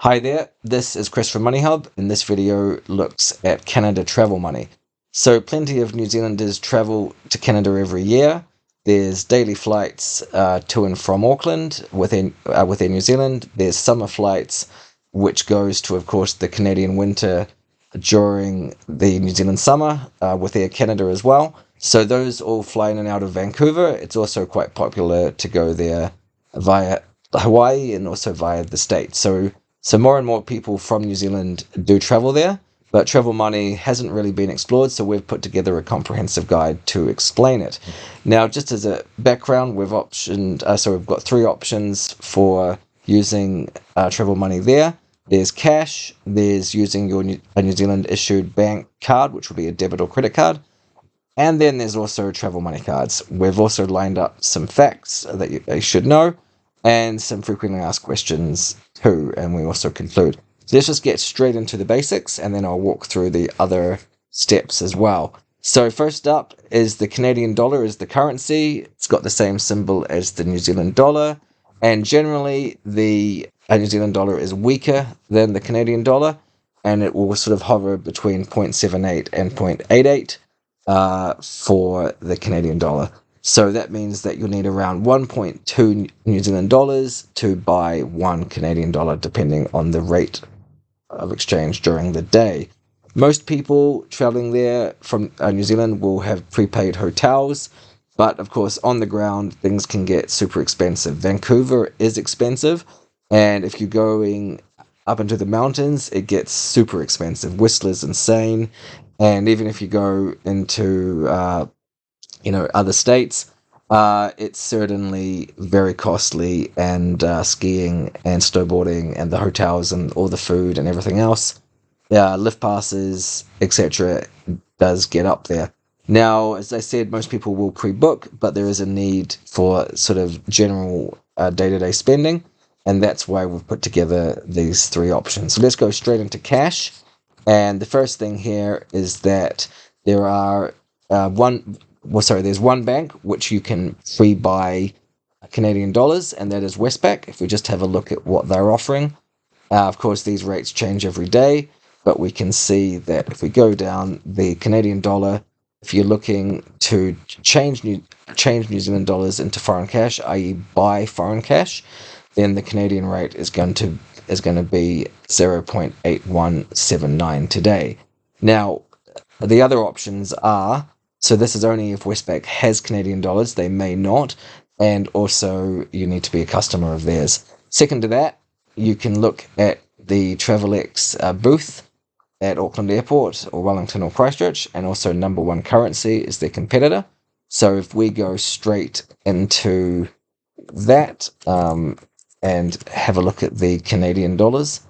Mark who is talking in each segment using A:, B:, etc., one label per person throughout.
A: Hi there, this is Chris from MoneyHub, and this video looks at Canada travel money. So plenty of New Zealanders travel to Canada every year. There's daily flights to and from Auckland within New Zealand. There's summer flights, which goes to, of course, the Canadian winter during the New Zealand summer with Air Canada as well. So those all fly in and out of Vancouver. It's also quite popular to go there via Hawaii and also via the States. So more and more people from New Zealand do travel there, but travel money hasn't really been explored, so we've put together a comprehensive guide to explain it. Now, just as a background, we've got three options for using travel money there. There's cash, there's using a New Zealand issued bank card, which will be a debit or credit card, and then there's also travel money cards. We've also lined up some facts that you should know, and some frequently asked questions too, and we also conclude. So let's just get straight into the basics, and then I'll walk through the other steps as well. So first up is the Canadian dollar is the currency. It's got the same symbol as the New Zealand dollar, and generally the New Zealand dollar is weaker than the Canadian dollar, and it will sort of hover between 0.78 and 0.88 for the Canadian dollar. So that means that you'll need around 1.2 New Zealand dollars to buy 1 Canadian dollar, depending on the rate of exchange during the day. Most people traveling there from New Zealand will have prepaid hotels, but of course on the ground things can get super expensive. Vancouver is expensive, and if you're going up into the mountains, it gets super expensive. Whistler's insane, and even if you go into other states, it's certainly very costly, and skiing and snowboarding and the hotels and all the food and everything else, lift passes, etc., does get up there. Now, as I said, most people will pre-book, but there is a need for sort of general day-to-day spending, and that's why we've put together these three options. So let's go straight into cash. And the first thing here is that there's one bank which you can free buy Canadian dollars, and that is Westpac. If we just have a look at what they're offering, of course these rates change every day, but we can see that if we go down the Canadian dollar, if you're looking to change New Zealand dollars into foreign cash, i.e. buy foreign cash, then the Canadian rate is going to be 0.8179 today. Now, the other options are, so this is only if Westpac has Canadian dollars, they may not, and also you need to be a customer of theirs. Second to that, you can look at the Travelex booth at Auckland Airport or Wellington or Christchurch, and also Number One Currency is their competitor. So if we go straight into that and have a look at the Canadian dollars,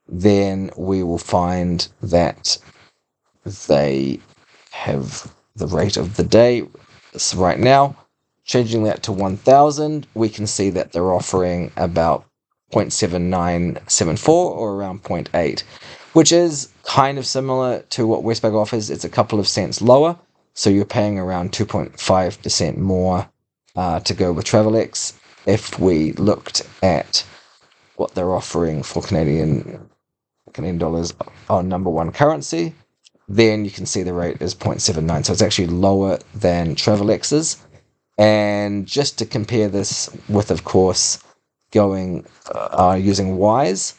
A: then we will find that they have the rate of the day. So right now, changing that to 1,000, we can see that they're offering about 0.7974 or around 0.8, which is kind of similar to what Westpac offers. It's a couple of cents lower, so you're paying around 2.5% more to go with Travelex. If we looked at what they're offering for Canadian dollars on Number One Currency, then you can see the rate is 0.79, so it's actually lower than Travelex's. And just to compare this with, of course, using Wise,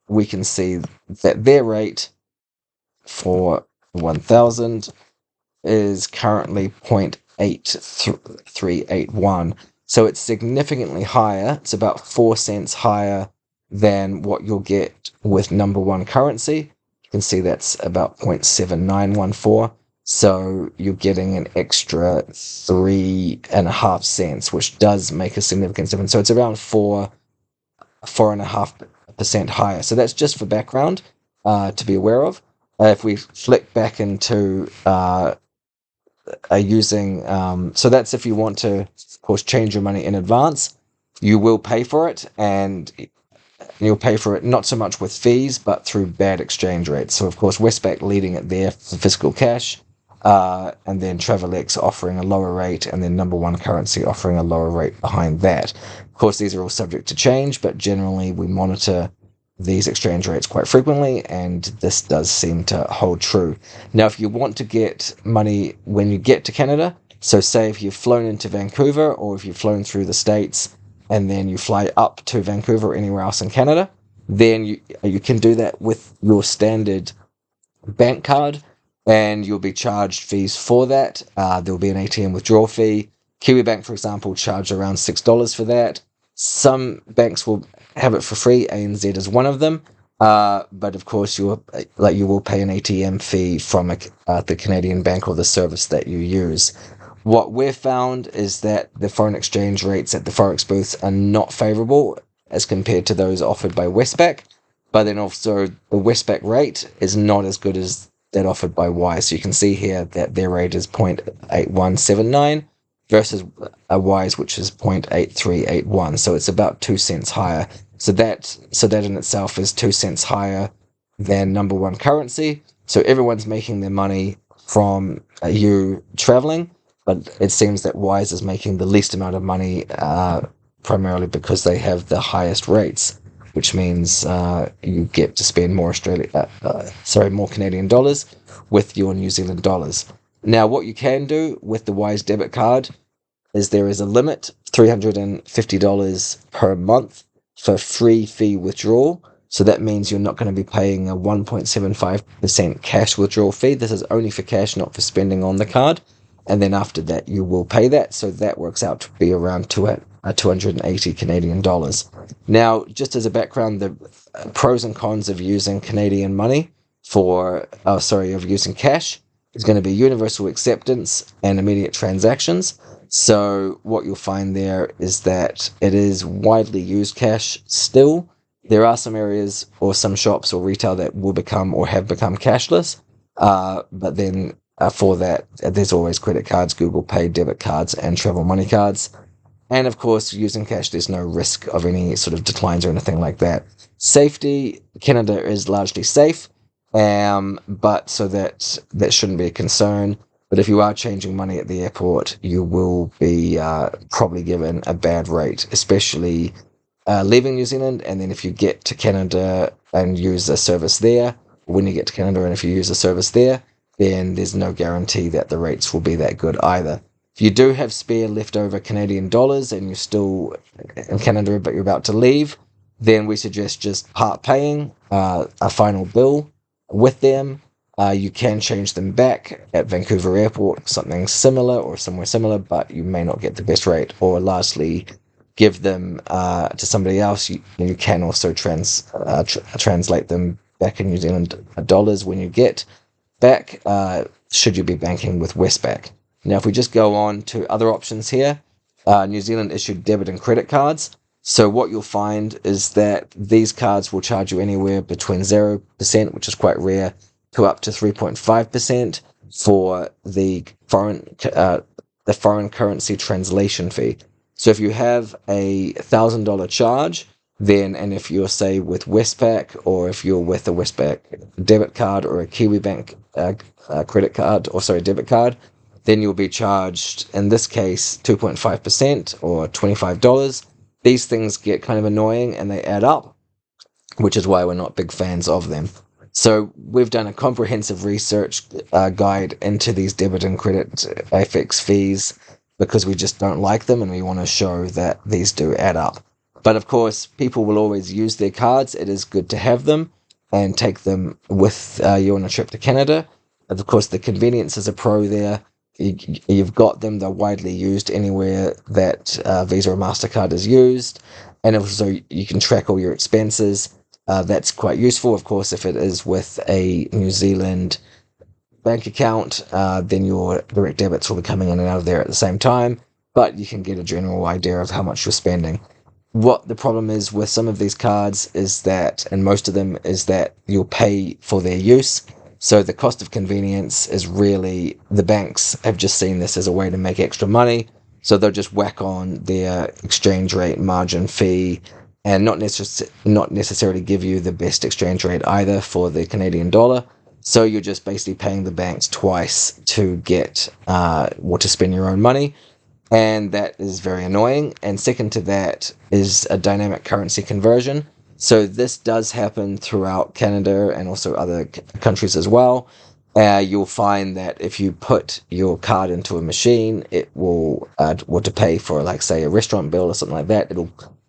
A: we can see that their rate for 1,000 is currently 0.8381. So it's significantly higher. It's about 4 cents higher than what you'll get with Number One Currency. You can see that's about 0.7914. So you're getting an extra 3.5 cents, which does make a significant difference. So it's around 4.5% higher. So that's just for background to be aware of. If we flick back into using, so that's if you want to, of course, change your money in advance, you will pay for it, and you'll pay for it not so much with fees, but through bad exchange rates. So, of course, Westpac leading it there for physical cash, and then Travelex offering a lower rate, and then Number One Currency offering a lower rate behind that. Of course, these are all subject to change, but generally we monitor these exchange rates quite frequently, and this does seem to hold true. Now, if you want to get money when you get to Canada, so say if you've flown into Vancouver or if you've flown through the States and then you fly up to Vancouver or anywhere else in Canada, then you can do that with your standard bank card, and you'll be charged fees for that. There'll be an ATM withdrawal fee. Kiwi Bank, for example, charge around $6 for that. Some banks will have it for free. ANZ is one of them. But of course, you will pay an ATM fee from the Canadian bank or the service that you use. What we've found is that the foreign exchange rates at the Forex booths are not favourable as compared to those offered by Westpac. But then also the Westpac rate is not as good as that offered by Wise. So you can see here that their rate is 0.8179 versus a Wise, which is 0.8381. So it's about 2 cents higher. So that in itself is 2 cents higher than number one currency. So everyone's making their money from you traveling, but it seems that Wise is making the least amount of money, primarily because they have the highest rates, which means you get to spend more more Canadian dollars with your New Zealand dollars. Now, what you can do with the Wise debit card is there is a limit, $350 per month for free fee withdrawal. So that means you're not going to be paying a 1.75% cash withdrawal fee. This is only for cash, not for spending on the card. And then after that, you will pay that. So that works out to be around 280 Canadian dollars. Now, just as a background, the pros and cons of using Canadian money of using cash is going to be universal acceptance and immediate transactions. So what you'll find there is that it is widely used cash still. There are some areas or some shops or retail that will become or have become cashless, but then for that, there's always credit cards, Google Pay, debit cards, and travel money cards. And of course, using cash, there's no risk of any sort of declines or anything like that. Safety, Canada is largely safe, but so that shouldn't be a concern. But if you are changing money at the airport, you will be probably given a bad rate, especially leaving New Zealand. And then if you get to Canada and use a service there, when you get to Canada and if you use a service there, then there's no guarantee that the rates will be that good either. If you do have spare leftover Canadian dollars and you're still in Canada but you're about to leave, then we suggest just part paying a final bill with them. You can change them back at Vancouver Airport, something similar or somewhere similar, but you may not get the best rate. Or lastly, give them to somebody else. You can also translate them back in New Zealand dollars when you get back, should you be banking with Westpac. Now, if we just go on to other options here, New Zealand issued debit and credit cards. So what you'll find is that these cards will charge you anywhere between 0%, which is quite rare, to up to 3.5% for the foreign currency translation fee. So if you have a $1,000 charge, then, and if you're, say, with Westpac, or if you're with a Westpac debit card or a Kiwi Bank debit card, then you'll be charged, in this case, 2.5% or $25. These things get kind of annoying and they add up, which is why we're not big fans of them. So we've done a comprehensive research guide into these debit and credit FX fees because we just don't like them and we want to show that these do add up. But of course, people will always use their cards. It is good to have them and take them with you on a trip to Canada. And of course, the convenience is a pro there. You've got them. They're widely used anywhere that Visa or MasterCard is used. And also, you can track all your expenses. That's quite useful. Of course, if it is with a New Zealand bank account, then your direct debits will be coming in and out of there at the same time. But you can get a general idea of how much you're spending. What the problem is with some of these cards is that, and most of them, is that you'll pay for their use. So the cost of convenience is really, the banks have just seen this as a way to make extra money. So they'll just whack on their exchange rate margin fee and not necessarily give you the best exchange rate either for the Canadian dollar. So you're just basically paying the banks twice to get to spend your own money. And that is very annoying. And second to that is a dynamic currency conversion. So this does happen throughout Canada and also other countries as well. You'll find that if you put your card into a machine, it will, to pay for, like, say, a restaurant bill or something like that,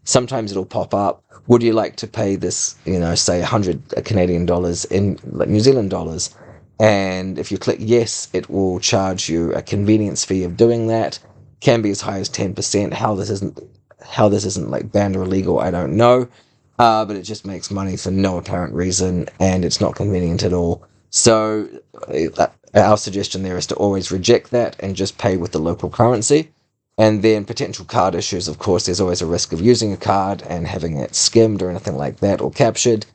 A: sometimes it'll pop up. Would you like to pay this, say 100 Canadian dollars in, like, New Zealand dollars? And if you click yes, it will charge you a convenience fee of doing that. Can be as high as 10%. How this isn't like banned or illegal, I don't know. But it just makes money for no apparent reason, and it's not convenient at all. So our suggestion there is to always reject that and just pay with the local currency. And then potential card issues, of course, there's always a risk of using a card and having it skimmed or anything like that, or captured.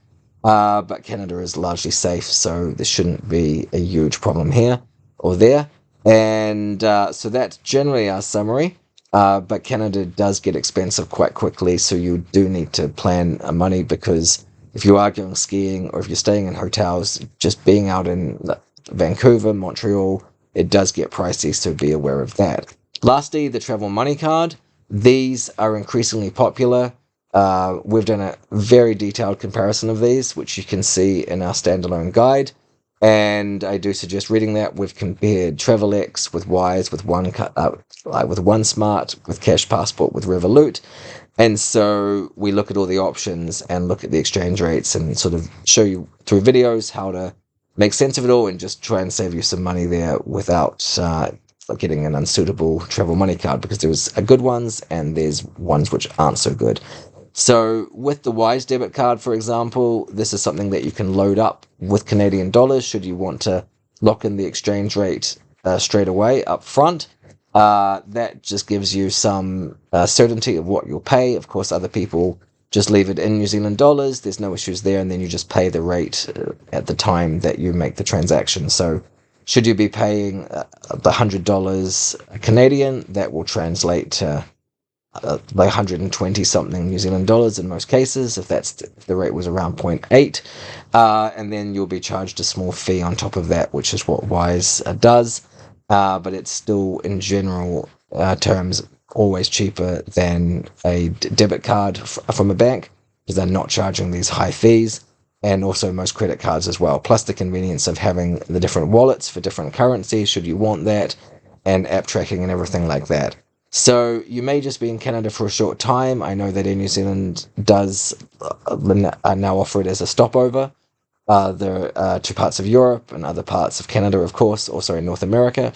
A: But Canada is largely safe, so there shouldn't be a huge problem here or there. And so that's generally our summary. But Canada does get expensive quite quickly, so you do need to plan money, because if you are going skiing or if you're staying in hotels, just being out in Vancouver, Montreal, it does get pricey, so be aware of that. Lastly, the travel money card. These are increasingly popular. We've done a very detailed comparison of these, which you can see in our standalone guide. And I do suggest reading that. We've compared TravelX with Wise, with OneSmart, with Cash Passport, with Revolut. And so we look at all the options and look at the exchange rates and sort of show you through videos how to make sense of it all and just try and save you some money there without getting an unsuitable travel money card, because there's good ones and there's ones which aren't so good. So with the Wise debit card, for example, this is something that you can load up with Canadian dollars should you want to lock in the exchange rate straight away up front. That just gives you some certainty of what you'll pay. Of course, other people just leave it in New Zealand dollars. There's no issues there, and then you just pay the rate at the time that you make the transaction. So should you be paying the $100 Canadian, that will translate to like 120 something New Zealand dollars in most cases, if the rate was around 0.8, and then you'll be charged a small fee on top of that, which is what Wise does, but it's still, in general terms, always cheaper than a debit card from a bank, because they're not charging these high fees, and also most credit cards as well, plus the convenience of having the different wallets for different currencies should you want that, and app tracking and everything like that. So you may just be in Canada for a short time. I know that Air New Zealand does now offer it as a stopover. There are two parts of Europe and other parts of Canada, of course, also in North America.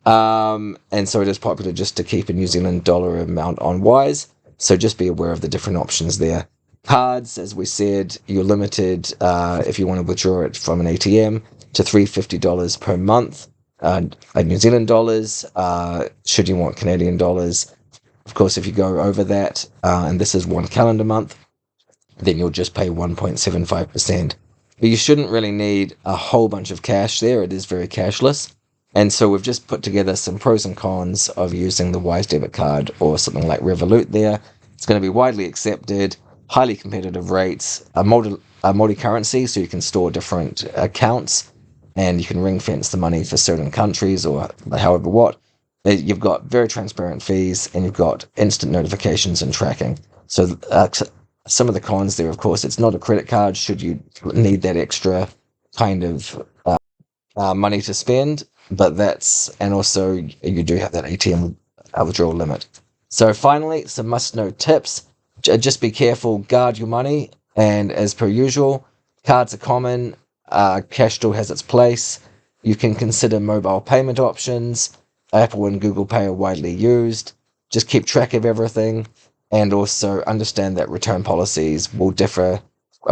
A: And so it is popular just to keep a New Zealand dollar amount on Wise. So just be aware of the different options there. Cards, as we said, you're limited if you want to withdraw it from an ATM to $350 per month. New Zealand dollars, should you want Canadian dollars. Of course, if you go over that, and this is 1 calendar month, then you'll just pay 1.75%. But you shouldn't really need a whole bunch of cash there. It is very cashless. And so we've just put together some pros and cons of using the Wise debit card or something like Revolut there. It's going to be widely accepted, highly competitive rates, a multi-currency, so you can store different accounts, and you can ring fence the money for certain countries or however what. You've got very transparent fees, and you've got instant notifications and tracking. So some of the cons there, of course, it's not a credit card should you need that extra kind of money to spend, and also you do have that ATM withdrawal limit. So finally, some must-know tips. Just be careful, guard your money, and as per usual, cards are common. Cash still has its place. You can consider mobile payment options. Apple and Google Pay are widely used. Just keep track of everything, and also understand that return policies will differ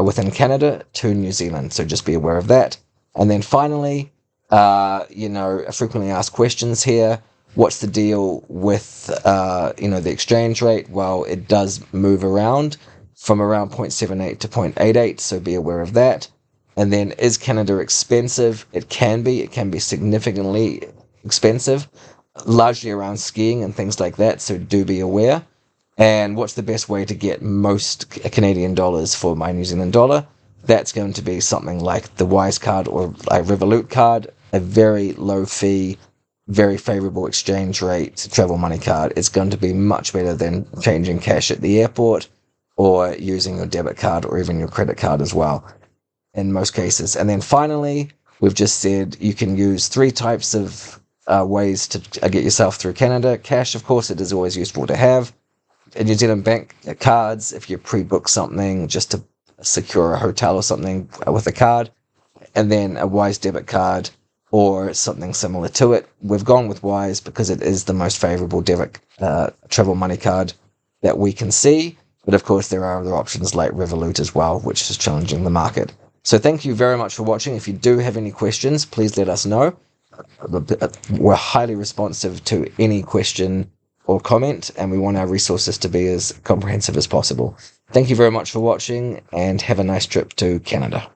A: within Canada to New Zealand, so just be aware of that. And then finally, frequently asked questions here. What's the deal with the exchange rate? Well, it does move around from around 0.78 to 0.88, so be aware of that. And then, is Canada expensive? It can be significantly expensive, largely around skiing and things like that, so do be aware. And what's the best way to get most Canadian dollars for my New Zealand dollar? That's going to be something like the Wise card or a Revolut card, a very low fee, very favorable exchange rate travel money card. It's going to be much better than changing cash at the airport or using your debit card or even your credit card as well in most cases. And then finally, we've just said you can use 3 types of ways to get yourself through Canada. Cash, of course, it is always useful to have. In New Zealand bank cards, if you pre-book something just to secure a hotel or something with a card, and then a Wise debit card or something similar to it. We've gone with Wise because it is the most favorable debit travel money card that we can see. But of course, there are other options like Revolut as well, which is challenging the market. So thank you very much for watching. If you do have any questions, please let us know. We're highly responsive to any question or comment, and we want our resources to be as comprehensive as possible. Thank you very much for watching, and have a nice trip to Canada.